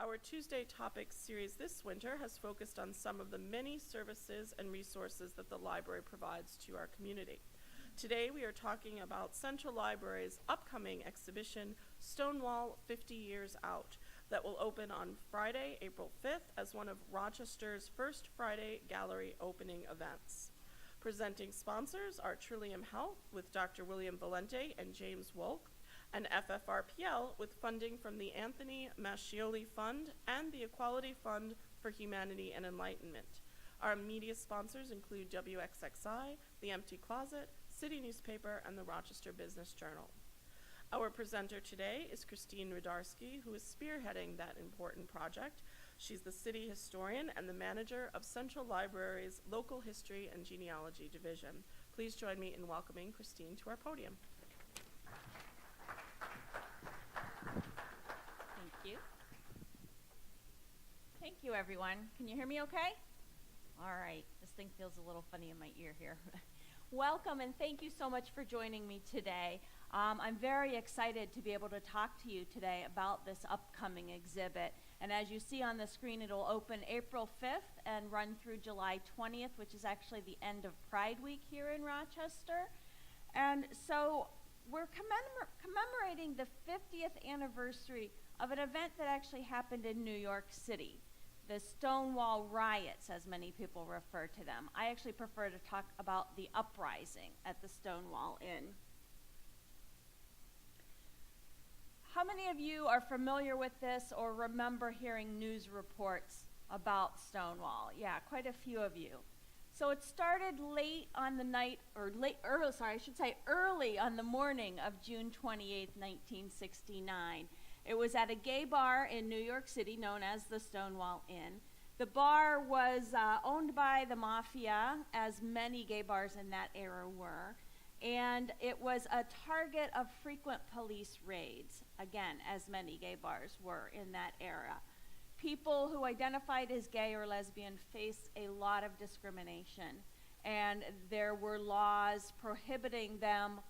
Our Tuesday Topics series this winter has focused on some of the many services and resources that the library provides to our community. Today we are talking about Central Library's upcoming exhibition, Stonewall 50 Years Out, that will open on Friday, April 5th as one of Rochester's first Friday gallery opening events. Presenting sponsors are Trillium Health with Dr. William Valente and James Wolk, and FFRPL with funding from the Anthony Mascioli Fund and the Equality Fund for Humanity and Enlightenment. Our media sponsors include WXXI, The Empty Closet, City Newspaper, and the Rochester Business Journal. Our presenter today is Christine Rudarski, who is spearheading that important project. She's the city historian and the manager of Central Library's Local History and Genealogy Division. Please join me in welcoming Christine to our podium. Thank you. Thank you, everyone. Can you hear me okay? All right. This thing feels a little funny in my ear here. Welcome, and thank you so much for joining me today. I'm very excited to be able to talk to you today about this upcoming exhibit. And as you see on the screen, it'll open April 5th and run through July 20th, which is actually the end of Pride Week here in Rochester. And so we're commemorating the 50th anniversary of an event that actually happened in New York City, the Stonewall riots, as many people refer to them. I actually prefer to talk about the uprising at the Stonewall Inn. How many of you are familiar with this or remember hearing news reports about Stonewall? Yeah, quite a few of you. So it started early on the morning of June 28, 1969. It was at a gay bar in New York City known as the Stonewall Inn. The bar was owned by the mafia, as many gay bars in that era were, and it was a target of frequent police raids, again, as many gay bars were in that era. People who identified as gay or lesbian faced a lot of discrimination, and there were laws prohibiting them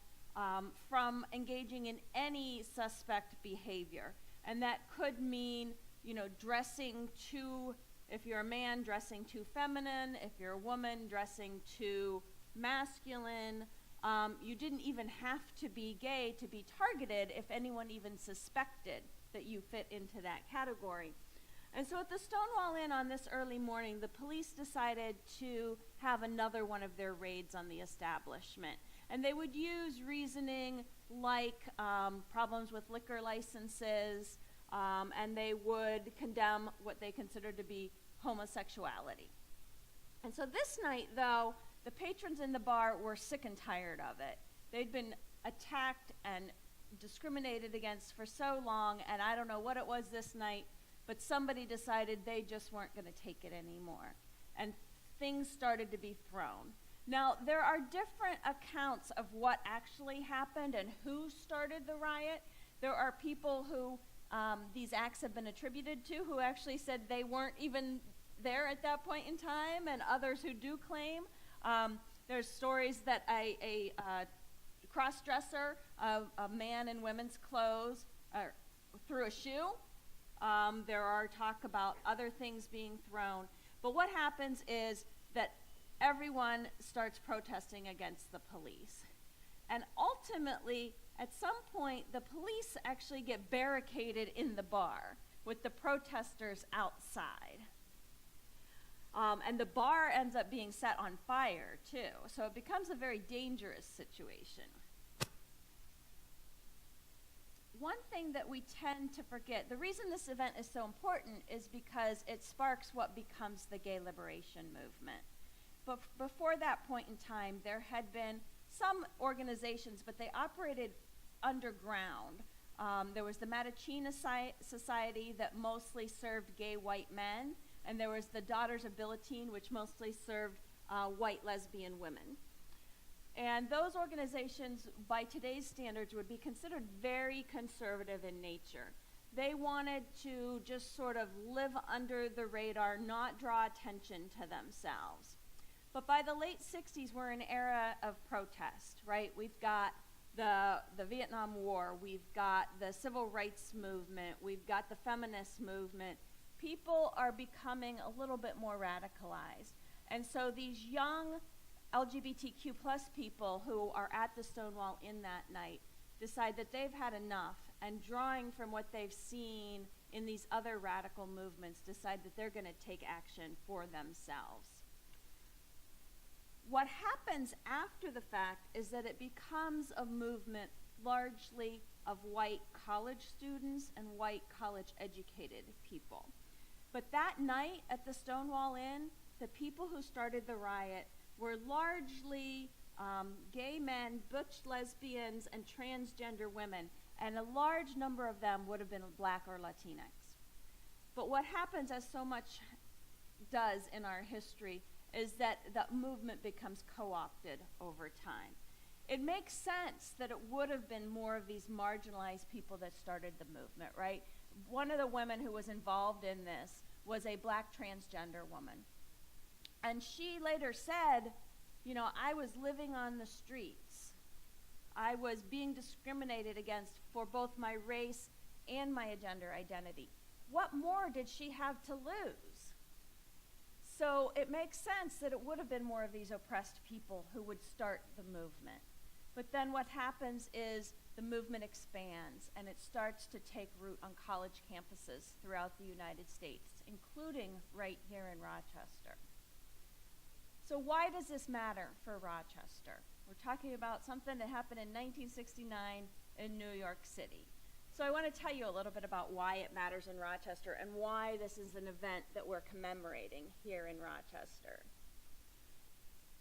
from engaging in any suspect behavior. And that could mean, dressing too, if you're a man, dressing too feminine, if you're a woman, dressing too masculine. You didn't even have to be gay to be targeted if anyone even suspected that you fit into that category. And so at the Stonewall Inn on this early morning, the police decided to have another one of their raids on the establishment. And they would use reasoning like problems with liquor licenses, and they would condemn what they considered to be homosexuality. And so this night, though, the patrons in the bar were sick and tired of it. They'd been attacked and discriminated against for so long, and I don't know what it was this night, but somebody decided they just weren't going to take it anymore. And things started to be thrown. Now, there are different accounts of what actually happened and who started the riot. There are people who these acts have been attributed to who actually said they weren't even there at that point in time, and others who do claim. There's stories that a cross-dresser, a man in women's clothes, threw a shoe. There are talk about other things being thrown. But what happens is that everyone starts protesting against the police. And ultimately, at some point, the police actually get barricaded in the bar with the protesters outside. And the bar ends up being set on fire, too. So it becomes a very dangerous situation. One thing that we tend to forget, the reason this event is so important is because it sparks what becomes the gay liberation movement. But before that point in time, there had been some organizations, but they operated underground. There was the Matachina Society that mostly served gay white men, and there was the Daughters of Billotine, which mostly served white lesbian women. And those organizations, by today's standards, would be considered very conservative in nature. They wanted to just sort of live under the radar, not draw attention to themselves. But by the late 60s, we're in an era of protest, right? We've got the Vietnam War, we've got the civil rights movement, we've got the feminist movement. People are becoming a little bit more radicalized. And so these young LGBTQ plus people who are at the Stonewall Inn that night decide that they've had enough, and drawing from what they've seen in these other radical movements, decide that they're going to take action for themselves. What happens after the fact is that it becomes a movement largely of white college students and white college educated people. But that night at the Stonewall Inn, the people who started the riot were largely gay men, butch lesbians, and transgender women, and a large number of them would have been Black or Latinx. But what happens, as so much does in our history, is that the movement becomes co-opted over time. It makes sense that it would have been more of these marginalized people that started the movement, right? One of the women who was involved in this was a Black transgender woman. And she later said, you know, I was living on the streets. I was being discriminated against for both my race and my gender identity. What more did she have to lose? So it makes sense that it would have been more of these oppressed people who would start the movement. But then what happens is the movement expands, and it starts to take root on college campuses throughout the United States, including right here in Rochester. So why does this matter for Rochester? We're talking about something that happened in 1969 in New York City. So I want to tell you a little bit about why it matters in Rochester and why this is an event that we're commemorating here in Rochester.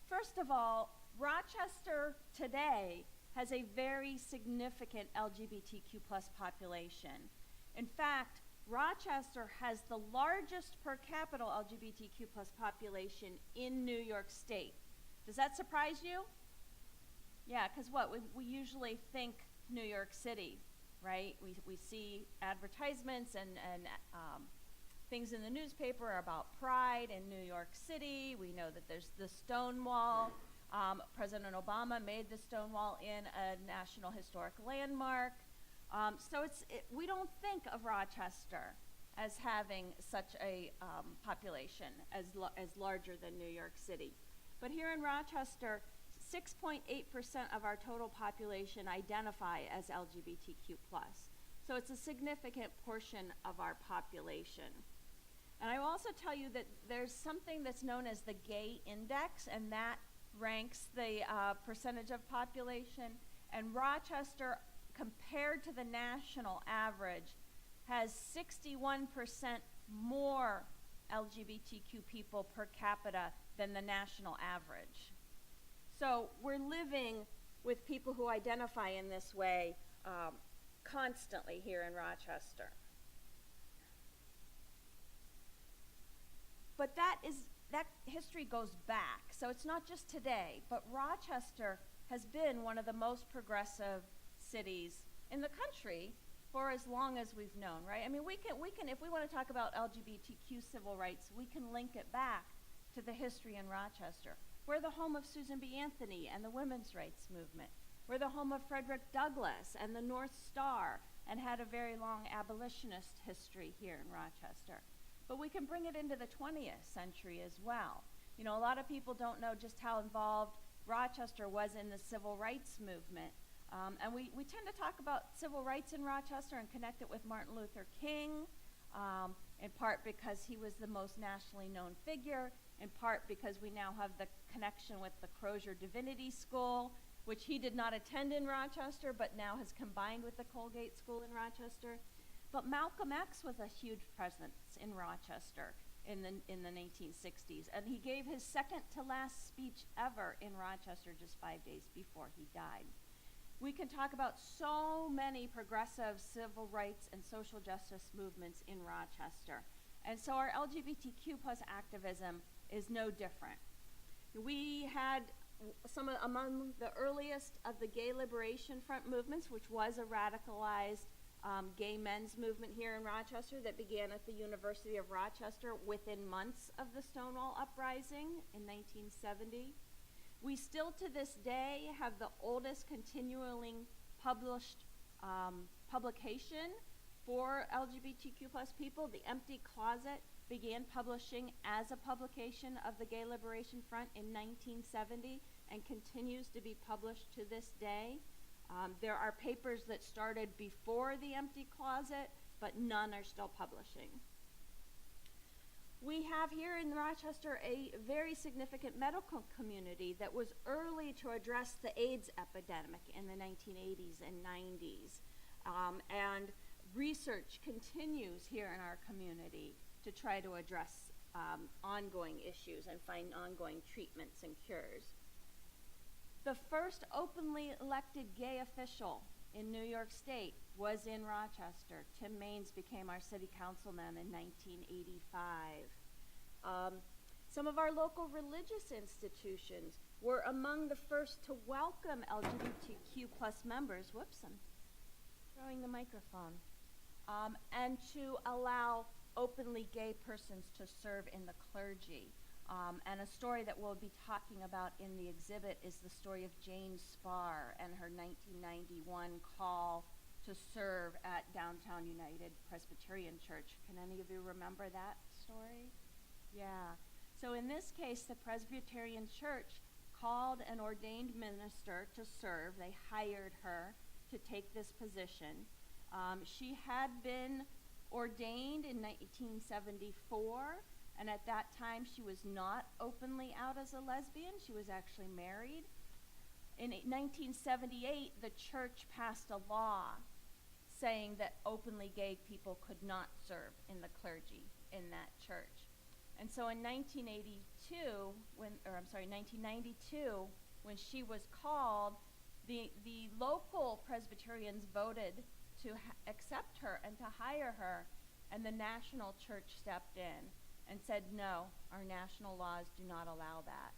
First of all, Rochester today has a very significant LGBTQ plus population. In fact, Rochester has the largest per capita LGBTQ plus population in New York State. Does that surprise you? Yeah, because what? We usually think New York City, right? We see advertisements and things in the newspaper about pride in New York City. We know that there's the Stonewall. President Obama made the Stonewall Inn a National Historic Landmark. So we don't think of Rochester as having such a population as larger than New York City. But here in Rochester, 6.8% of our total population identify as LGBTQ+. So it's a significant portion of our population. And I will also tell you that there's something that's known as the Gay Index, and that ranks the percentage of population. And Rochester, compared to the national average, has 61% more LGBTQ people per capita than the national average. So we're living with people who identify in this way constantly here in Rochester. But that history goes back, so it's not just today, but Rochester has been one of the most progressive cities in the country for as long as we've known, right? I mean, we can, if we want to talk about LGBTQ civil rights, we can link it back to the history in Rochester. We're the home of Susan B. Anthony and the women's rights movement. We're the home of Frederick Douglass and the North Star, and had a very long abolitionist history here in Rochester. But we can bring it into the 20th century as well. You know, a lot of people don't know just how involved Rochester was in the civil rights movement. And we tend to talk about civil rights in Rochester and connect it with Martin Luther King, in part because he was the most nationally known figure, in part because we now have the connection with the Crozier Divinity School, which he did not attend in Rochester, but now has combined with the Colgate School in Rochester. But Malcolm X was a huge presence in Rochester in the 1960s, and he gave his second to last speech ever in Rochester just 5 days before he died. We can talk about so many progressive civil rights and social justice movements in Rochester. And so our LGBTQ plus activism is no different. We had among the earliest of the Gay Liberation Front movements, which was a radicalized gay men's movement here in Rochester that began at the University of Rochester within months of the Stonewall Uprising in 1970. We still to this day have the oldest continuing published publication for LGBTQ plus people. The Empty Closet began publishing as a publication of the Gay Liberation Front in 1970 and continues to be published to this day. There are papers that started before the Empty Closet, but none are still publishing. We have here in Rochester a very significant medical community that was early to address the AIDS epidemic in the 1980s and 90s. And research continues here in our community to try to address ongoing issues and find ongoing treatments and cures. The first openly elected gay official in New York State was in Rochester. Tim Maines became our city councilman in 1985. Some of our local religious institutions were among the first to welcome LGBTQ plus members, whoops, I'm throwing the microphone, and to allow openly gay persons to serve in the clergy. And a story that we'll be talking about in the exhibit is the story of Jane Spar and her 1991 call to serve at Downtown United Presbyterian Church. Can any of you remember that story? Yeah. So in this case, the Presbyterian Church called an ordained minister to serve. They hired her to take this position. She had been ordained in 1974, and at that time she was not openly out as a lesbian. She was actually married. In 1978, the church passed a law saying that openly gay people could not serve in the clergy in that church. And so in 1992, 1992, when she was called, the local Presbyterians voted to accept her and to hire her, and the national church stepped in and said, no, our national laws do not allow that.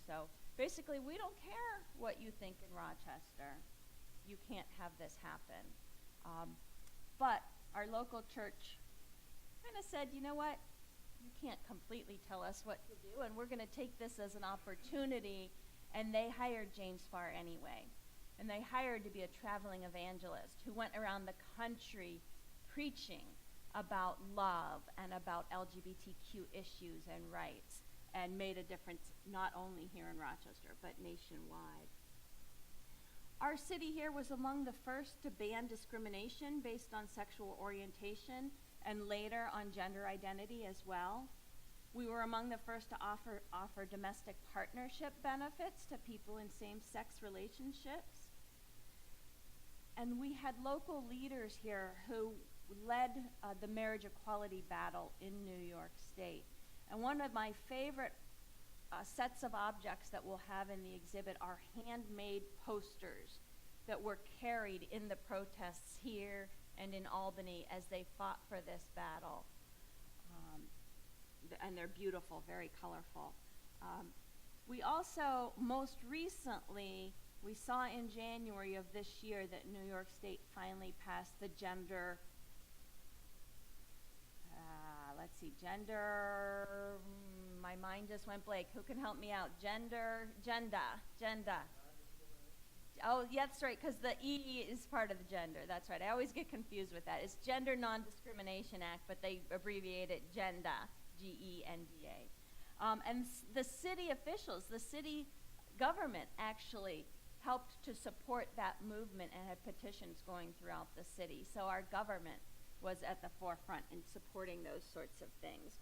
So basically, we don't care what you think in Rochester. You can't have this happen. But our local church kind of said, you know what? You can't completely tell us what to do, and we're going to take this as an opportunity. And they hired Jane Spar anyway. And they hired to be a traveling evangelist who went around the country preaching about love and about LGBTQ issues and rights, and made a difference not only here in Rochester, but nationwide. Our city here was among the first to ban discrimination based on sexual orientation, and later on gender identity as well. We were among the first to offer domestic partnership benefits to people in same-sex relationships. And we had local leaders here who led the marriage equality battle in New York State. And one of my favorite sets of objects that we'll have in the exhibit are handmade posters that were carried in the protests here and in Albany as they fought for this battle. And they're beautiful, very colorful. We also, most recently, we saw in January of this year that New York State finally passed the gender, my mind just went blank. Who can help me out? Gender. Oh, yeah, that's right, because the E is part of the gender. That's right. I always get confused with that. It's Gender Non-Discrimination Act, but they abbreviate it GENDA, G-E-N-D-A. And the city officials, the city government actually helped to support that movement and had petitions going throughout the city. So our government was at the forefront in supporting those sorts of things.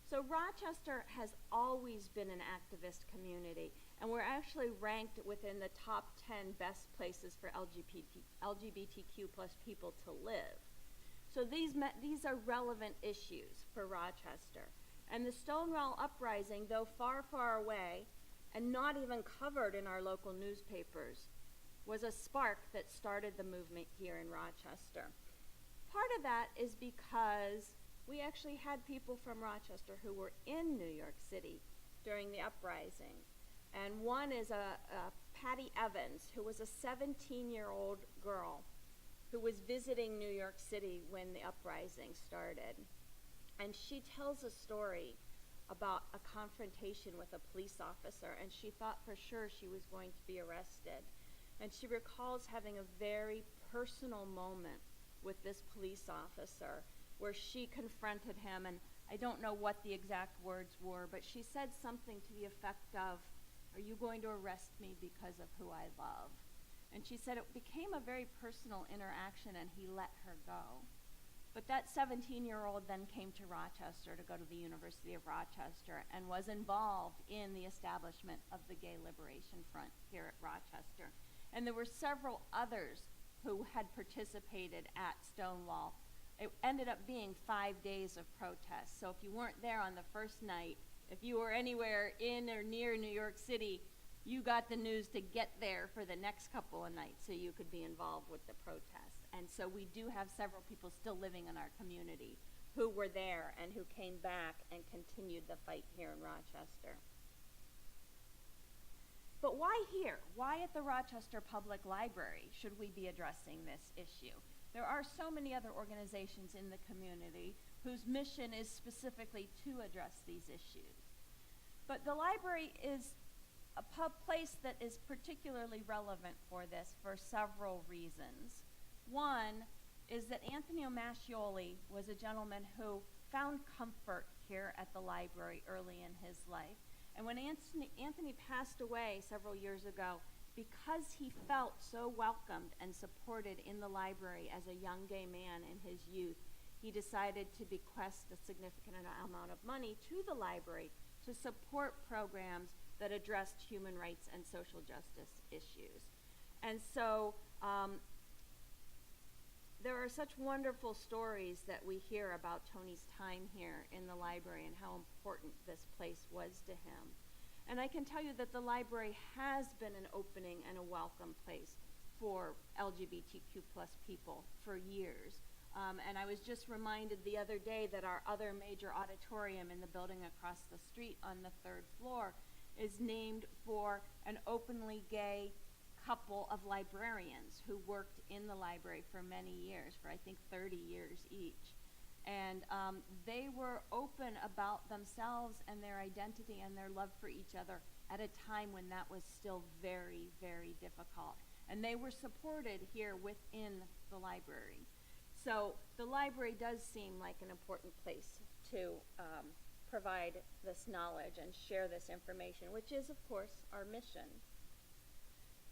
So Rochester has always been an activist community, and we're actually ranked within the top 10 best places for LGBTQ plus people to live. So these are relevant issues for Rochester. And the Stonewall uprising, though far, far away, and not even covered in our local newspapers, was a spark that started the movement here in Rochester. Part of that is because we actually had people from Rochester who were in New York City during the uprising. And one is Patty Evans, who was a 17-year-old girl who was visiting New York City when the uprising started. And she tells a story about a confrontation with a police officer, and she thought for sure she was going to be arrested. And she recalls having a very personal moment with this police officer where she confronted him, and I don't know what the exact words were, but she said something to the effect of, "Are you going to arrest me because of who I love?" And she said it became a very personal interaction, and he let her go. But that 17-year-old then came to Rochester to go to the University of Rochester and was involved in the establishment of the Gay Liberation Front here at Rochester. And there were several others who had participated at Stonewall. It ended up being 5 days of protest. So if you weren't there on the first night, if you were anywhere in or near New York City, you got the news to get there for the next couple of nights so you could be involved with the protests. And so we do have several people still living in our community who were there and who came back and continued the fight here in Rochester. But why here? Why at the Rochester Public Library should we be addressing this issue? There are so many other organizations in the community whose mission is specifically to address these issues. But the library is a place that is particularly relevant for this for several reasons. One is that Anthony Mascioli was a gentleman who found comfort here at the library early in his life. And when Anthony passed away several years ago, because he felt so welcomed and supported in the library as a young gay man in his youth, he decided to bequest a significant amount of money to the library to support programs that addressed human rights and social justice issues. And so there are such wonderful stories that we hear about Tony's time here in the library and how important this place was to him. And I can tell you that the library has been an opening and a welcome place for LGBTQ plus people for years. And I was just reminded the other day that our other major auditorium in the building across the street on the 3rd floor is named for an openly gay couple of librarians who worked in the library for many years, for I think 30 years each. And they were open about themselves and their identity and their love for each other at a time when that was still very, very difficult. And they were supported here within the library. So the library does seem like an important place to provide this knowledge and share this information, which is, of course, our mission.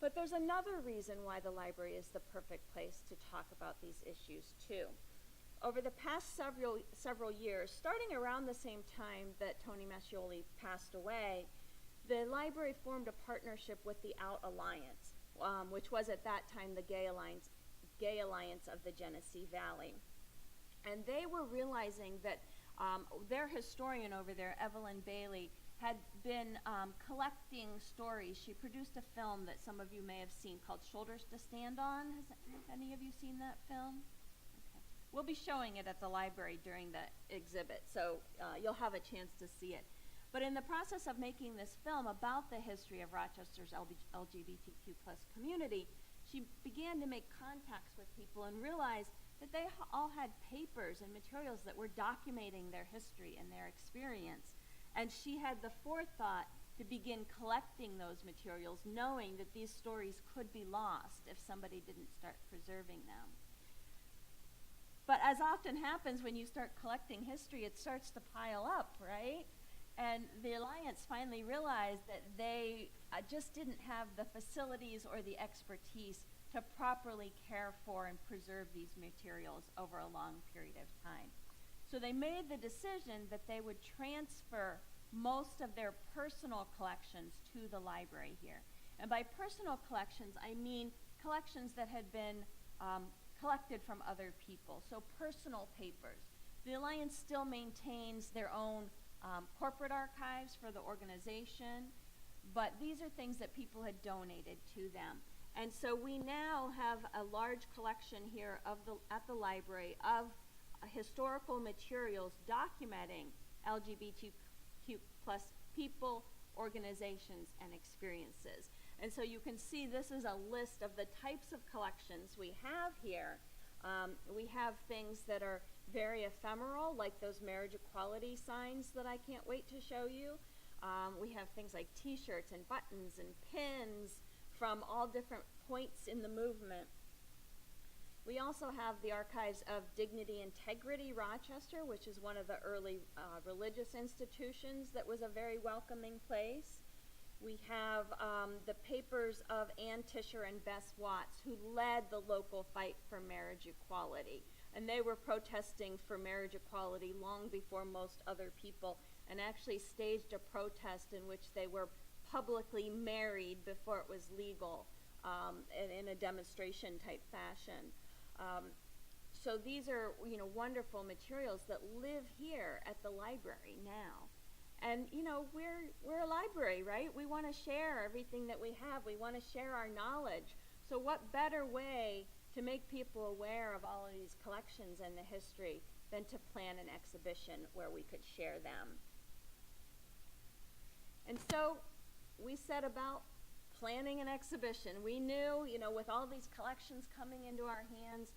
But there's another reason why the library is the perfect place to talk about these issues, too. Over the past several years, starting around the same time that Tony Mascioli passed away, the library formed a partnership with the Out Alliance, which was at that time the Gay Alliance of the Genesee Valley. And they were realizing that their historian over there, Evelyn Bailey, had been collecting stories. She produced a film that some of you may have seen called Shoulders to Stand On. Has any of you seen that film? Okay. We'll be showing it at the library during the exhibit, so you'll have a chance to see it. But in the process of making this film about the history of Rochester's LGBTQ plus community, she began to make contacts with people and realized that they all had papers and materials that were documenting their history and their experience. And she had the forethought to begin collecting those materials, knowing that these stories could be lost if somebody didn't start preserving them. But as often happens when you start collecting history, it starts to pile up, right? And the Alliance finally realized that they just didn't have the facilities or the expertise to properly care for and preserve these materials over a long period of time. So they made the decision that they would transfer most of their personal collections to the library here. And by personal collections, I mean collections that had been collected from other people, so personal papers. The Alliance still maintains their own corporate archives for the organization, but these are things that people had donated to them. And so we now have a large collection here at the library of historical materials documenting LGBTQ plus people, organizations, and experiences. And so you can see this is a list of the types of collections we have here. We have things that are very ephemeral, like those marriage equality signs that I can't wait to show you. We have things like t-shirts and buttons and pins from all different points in the movement. We also have the Archives of Dignity Integrity Rochester, which is one of the early religious institutions that was a very welcoming place. We have the papers of Ann Tischer and Bess Watts, who led the local fight for marriage equality. And they were protesting for marriage equality long before most other people, and actually staged a protest in which they were publicly married before it was legal, in a demonstration type fashion. So these are, wonderful materials that live here at the library now. And, we're a library, right? We want to share everything that we have. We want to share our knowledge. So what better way to make people aware of all of these collections and the history than to plan an exhibition where we could share them? And so we set about planning an exhibition. We knew, with all these collections coming into our hands,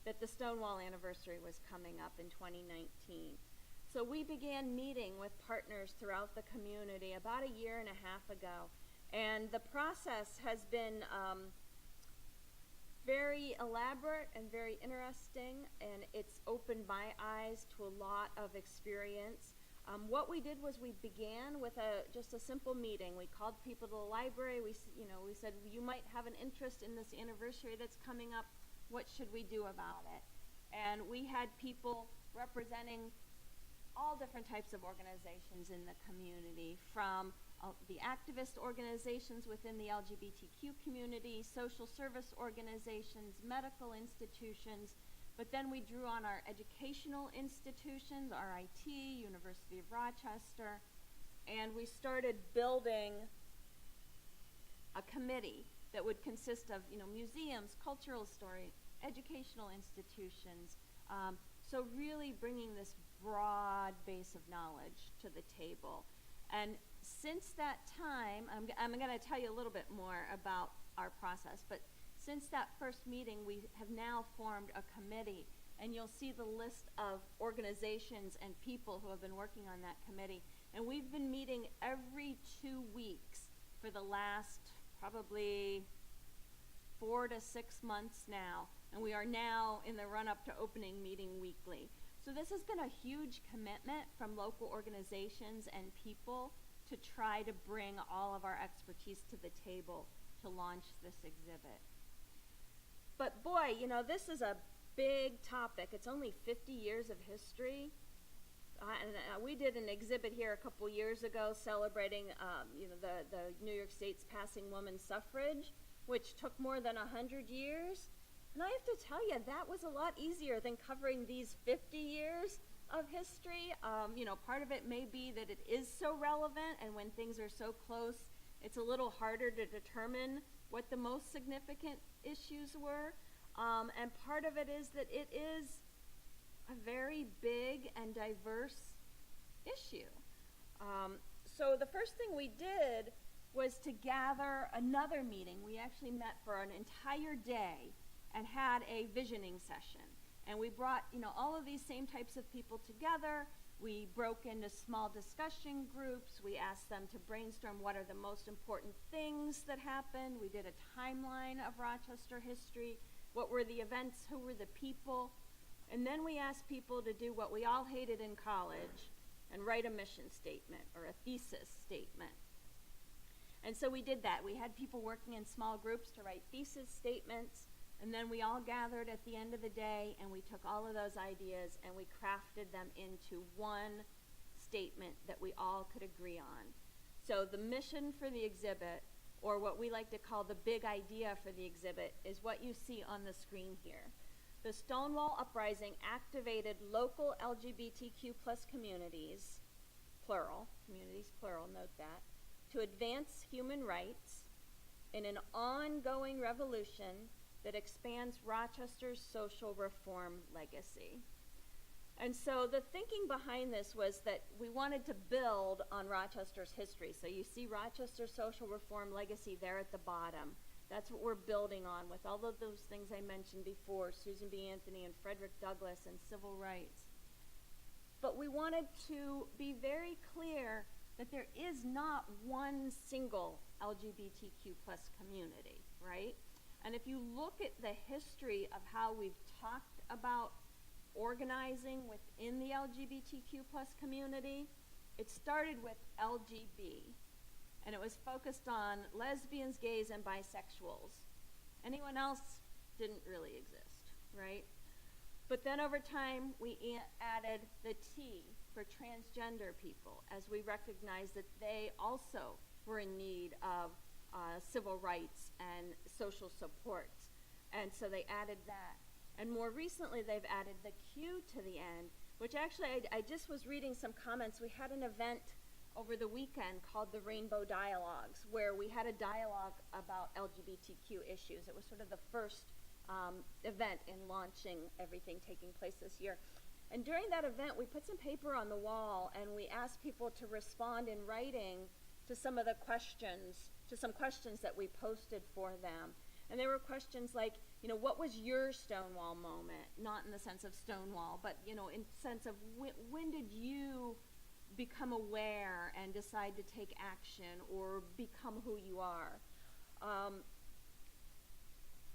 that the Stonewall anniversary was coming up in 2019. So we began meeting with partners throughout the community about a year and a half ago. And the process has been very elaborate and very interesting, and it's opened my eyes to a lot of experience. What we did was we began with just a simple meeting. We called people to the library. We said, you might have an interest in this anniversary that's coming up. What should we do about it? And we had people representing all different types of organizations in the community, from the activist organizations within the LGBTQ community, social service organizations, medical institutions, but then we drew on our educational institutions, RIT, University of Rochester, and we started building a committee that would consist of, museums, cultural story, educational institutions, so really bringing this broad base of knowledge to the table. And since that time, I'm going to tell you a little bit more about our process, but since that first meeting, we have now formed a committee, and you'll see the list of organizations and people who have been working on that committee. And we've been meeting every 2 weeks for the last probably 4 to 6 months now, and we are now in the run-up to opening meeting weekly. So this has been a huge commitment from local organizations and people to try to bring all of our expertise to the table to launch this exhibit. But boy, this is a big topic. It's only 50 years of history. We did an exhibit here a couple years ago celebrating, the New York State's passing women's suffrage, which took more than 100 years. And I have to tell you, that was a lot easier than covering these 50 years of history. Part of it may be that it is so relevant, and when things are so close, it's a little harder to determine what the most significant issues were. And part of it is that it is a very big and diverse issue. So the first thing we did was to gather another meeting. We actually met for an entire day and had a visioning session. And we brought, all of these same types of people together. We broke into small discussion groups. We asked them to brainstorm what are the most important things that happened. We did a timeline of Rochester history. What were the events? Who were the people? And then we asked people to do what we all hated in college and write a mission statement or a thesis statement. And so we did that. We had people working in small groups to write thesis statements, and then we all gathered at the end of the day, and we took all of those ideas and we crafted them into one statement that we all could agree on. So the mission for the exhibit, or what we like to call the big idea for the exhibit, is what you see on the screen here. The Stonewall Uprising activated local LGBTQ+ communities, plural, note that, to advance human rights in an ongoing revolution that expands Rochester's social reform legacy. And so the thinking behind this was that we wanted to build on Rochester's history. So you see Rochester's social reform legacy there at the bottom. That's what we're building on with all of those things I mentioned before, Susan B. Anthony and Frederick Douglass and civil rights. But we wanted to be very clear that there is not one single LGBTQ plus community, right? And if you look at the history of how we've talked about organizing within the LGBTQ plus community, it started with LGB, and it was focused on lesbians, gays, and bisexuals. Anyone else didn't really exist, right? But then over time, we added the T for transgender people, as we recognized that they also were in need of civil rights and social supports. And so they added that. And more recently, they've added the Q to the end, which actually, I just was reading some comments. We had an event over the weekend called the Rainbow Dialogues, where we had a dialogue about LGBTQ issues. It was sort of the first event in launching everything taking place this year. And during that event, we put some paper on the wall and we asked people to respond in writing to some of the questions, to some questions that we posted for them. And there were questions like, you know, what was your Stonewall moment? Not in the sense of Stonewall, but, you know, in sense of when did you become aware and decide to take action or become who you are?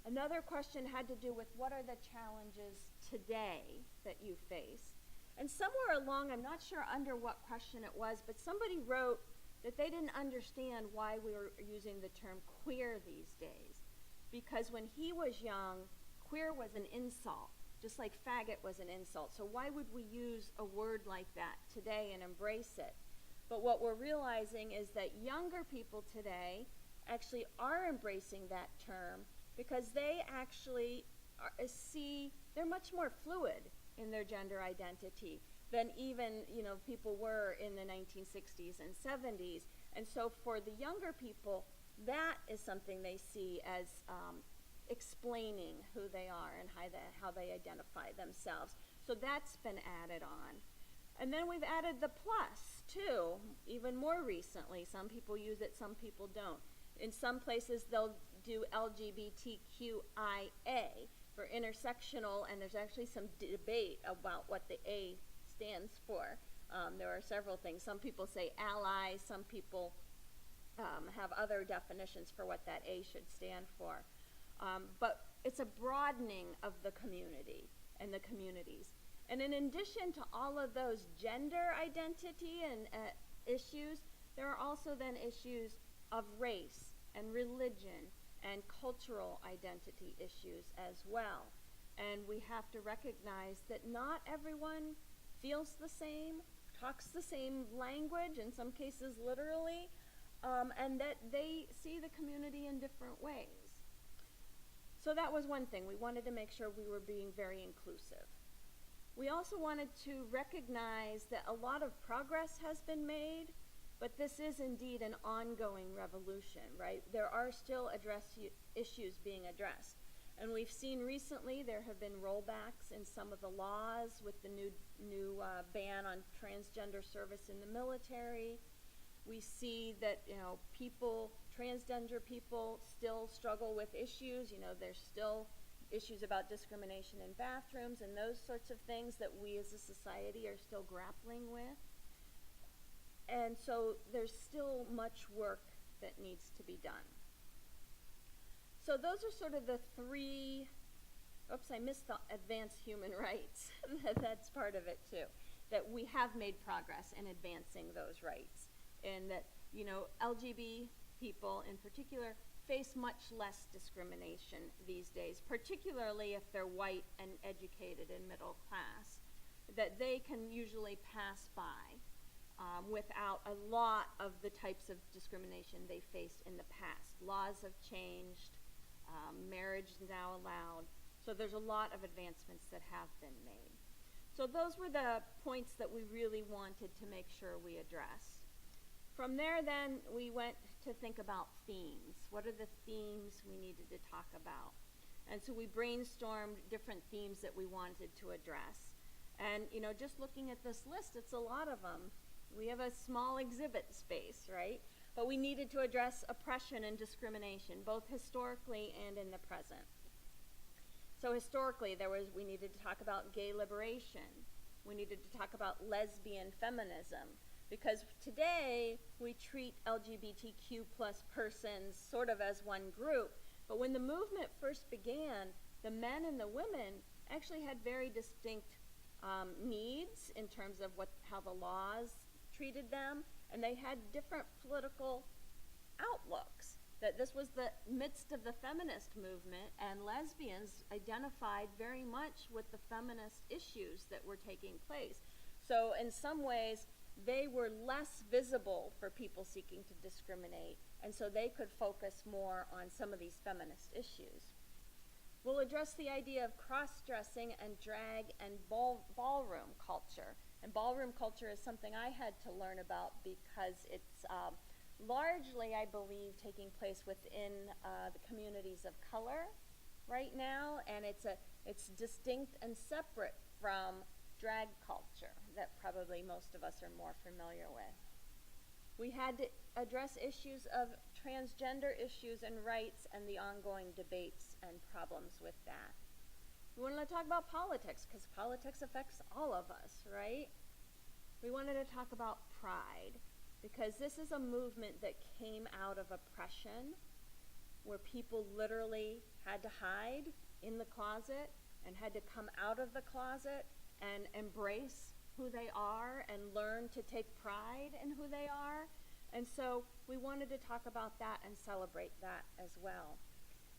Another question had to do with what are the challenges today that you face? And somewhere along, I'm not sure under what question it was, but somebody wrote that they didn't understand why we were using the term queer these days. Because when he was young, queer was an insult, just like faggot was an insult. So why would we use a word like that today and embrace it? But what we're realizing is that younger people today actually are embracing that term because they actually they're much more fluid in their gender identity than even, you know, people were in the 1960s and 70s. And so for the younger people, that is something they see as explaining who they are and how they identify themselves. So that's been added on. And then we've added the plus, too, even more recently. Some people use it, some people don't. In some places, they'll do LGBTQIA for intersectional, and there's actually some debate about what the A stands for. There are several things. Some people say ally, some people have other definitions for what that A should stand for. But it's a broadening of the community and the communities. And in addition to all of those gender identity and issues, there are also then issues of race and religion and cultural identity issues as well. And we have to recognize that not everyone feels the same, talks the same language, in some cases literally, and that they see the community in different ways. So that was one thing. We wanted to make sure we were being very inclusive. We also wanted to recognize that a lot of progress has been made, but this is indeed an ongoing revolution, right? There are still issues being addressed. And we've seen recently there have been rollbacks in some of the laws with the new ban on transgender service in the military. We see that, you know, transgender people still struggle with issues. You know, there's still issues about discrimination in bathrooms and those sorts of things that we as a society are still grappling with. And so there's still much work that needs to be done. So those are sort of the three, I missed the advanced human rights. That's part of it too, that we have made progress in advancing those rights. And that, you know, LGBT people in particular face much less discrimination these days, particularly if they're white and educated and middle class, that they can usually pass by without a lot of the types of discrimination they faced in the past. Laws have changed, marriage is now allowed, so there's a lot of advancements that have been made. So those were the points that we really wanted to make sure we addressed. From there then, we went to think about themes. What are the themes we needed to talk about? And so we brainstormed different themes that we wanted to address. And, you know, just looking at this list, it's a lot of them. We have a small exhibit space, right? But we needed to address oppression and discrimination, both historically and in the present. So historically, we needed to talk about gay liberation. We needed to talk about lesbian feminism. Because today, we treat LGBTQ plus persons sort of as one group. But when the movement first began, the men and the women actually had very distinct needs in terms of how the laws treated them, and they had different political outlooks. That this was the midst of the feminist movement, and lesbians identified very much with the feminist issues that were taking place. So in some ways, they were less visible for people seeking to discriminate, and so they could focus more on some of these feminist issues. We'll address the idea of cross-dressing and drag and ballroom culture. And ballroom culture is something I had to learn about because it's largely, I believe, taking place within the communities of color right now, and it's distinct and separate from drag culture that probably most of us are more familiar with. We had to address issues of transgender issues and rights and the ongoing debates and problems with that. We wanted to talk about politics because politics affects all of us, right? We wanted to talk about pride because this is a movement that came out of oppression where people literally had to hide in the closet and had to come out of the closet and embrace who they are and learn to take pride in who they are. And so we wanted to talk about that and celebrate that as well.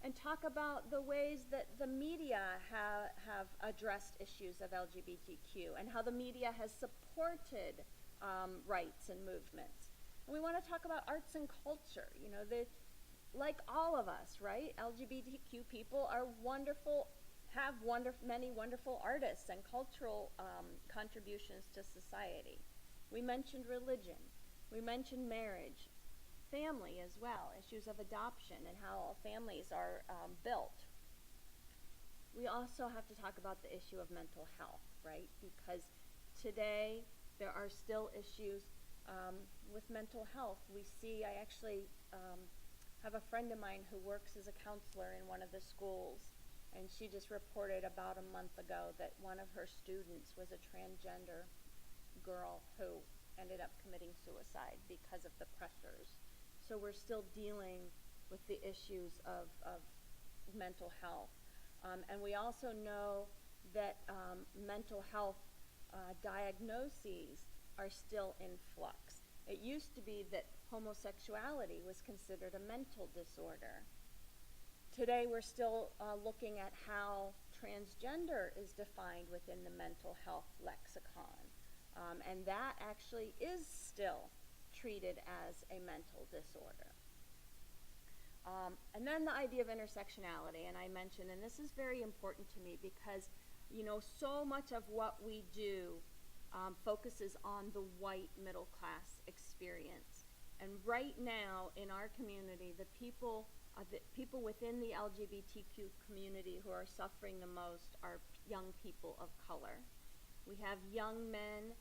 And talk about the ways that the media have addressed issues of LGBTQ and how the media has supported rights and movements. And we want to talk about arts and culture. You know, like all of us, right? LGBTQ people are wonderful, have many wonderful artists and cultural contributions to society. We mentioned religion. We mentioned marriage, family as well, issues of adoption and how families are built. We also have to talk about the issue of mental health, right? Because today there are still issues with mental health. I actually have a friend of mine who works as a counselor in one of the schools, and she just reported about a month ago that one of her students was a transgender girl who ended up committing suicide because of the pressures. So we're still dealing with the issues of mental health. And we also know that mental health diagnoses are still in flux. It used to be that homosexuality was considered a mental disorder. Today we're still looking at how transgender is defined within the mental health lexicon. And that actually is still treated as a mental disorder. And then the idea of intersectionality, and I mentioned, and this is very important to me because, you know, so much of what we do focuses on the white middle class experience. And right now in our community, the people within the LGBTQ community who are suffering the most are young people of color. We have young men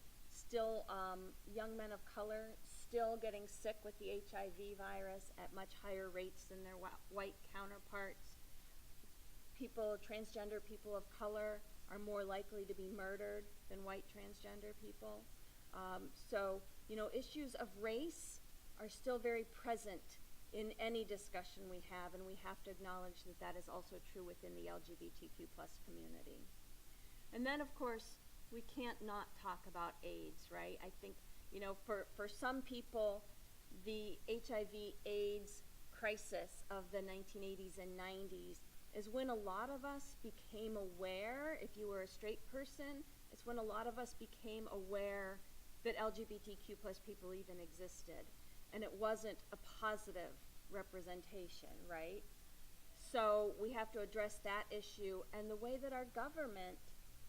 of color still getting sick with the HIV virus at much higher rates than their white counterparts. Transgender people of color are more likely to be murdered than white transgender people. So, you know, issues of race are still very present in any discussion we have, and we have to acknowledge that that is also true within the LGBTQ plus community. And then, of course, we can't not talk about AIDS, right? I think, you know, for some people, the HIV/AIDS crisis of the 1980s and 90s is when a lot of us became aware, if you were a straight person, it's when a lot of us became aware that LGBTQ plus people even existed. And it wasn't a positive representation, right? So we have to address that issue, and the way that our government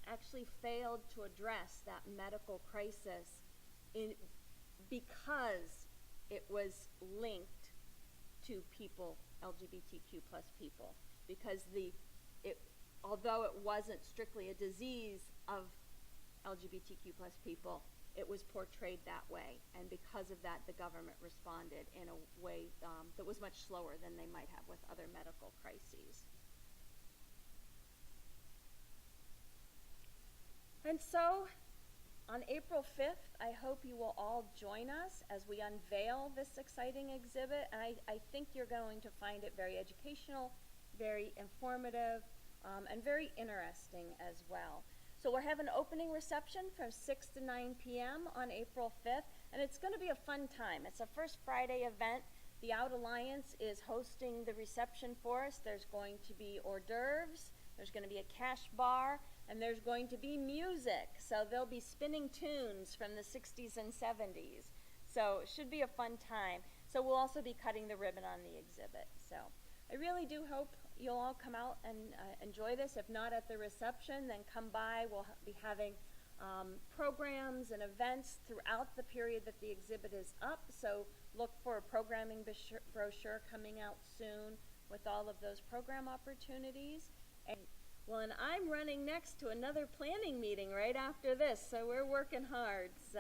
actually failed to address that medical crisis because it was linked to people, LGBTQ plus people, because although it wasn't strictly a disease of LGBTQ plus people, it was portrayed that way. And because of that, the government responded in a way that was much slower than they might have with other medical crises. And so, on April 5th, I hope you will all join us as we unveil this exciting exhibit. And I think you're going to find it very educational, very informative, and very interesting as well. So we're having an opening reception from 6 to 9 p.m. on April 5th, and it's going to be a fun time. It's a First Friday event. The Out Alliance is hosting the reception for us. There's going to be hors d'oeuvres, there's going to be a cash bar, and there's going to be music. So they'll be spinning tunes from the 60s and 70s. So it should be a fun time. So we'll also be cutting the ribbon on the exhibit. So I really do hope you'll all come out and enjoy this. If not at the reception, then come by. We'll be having programs and events throughout the period that the exhibit is up. So look for a programming brochure coming out soon with all of those program opportunities. And I'm running next to another planning meeting right after this, so we're working hard. So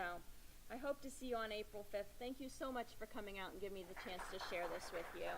I hope to see you on April 5th. Thank you so much for coming out and giving me the chance to share this with you.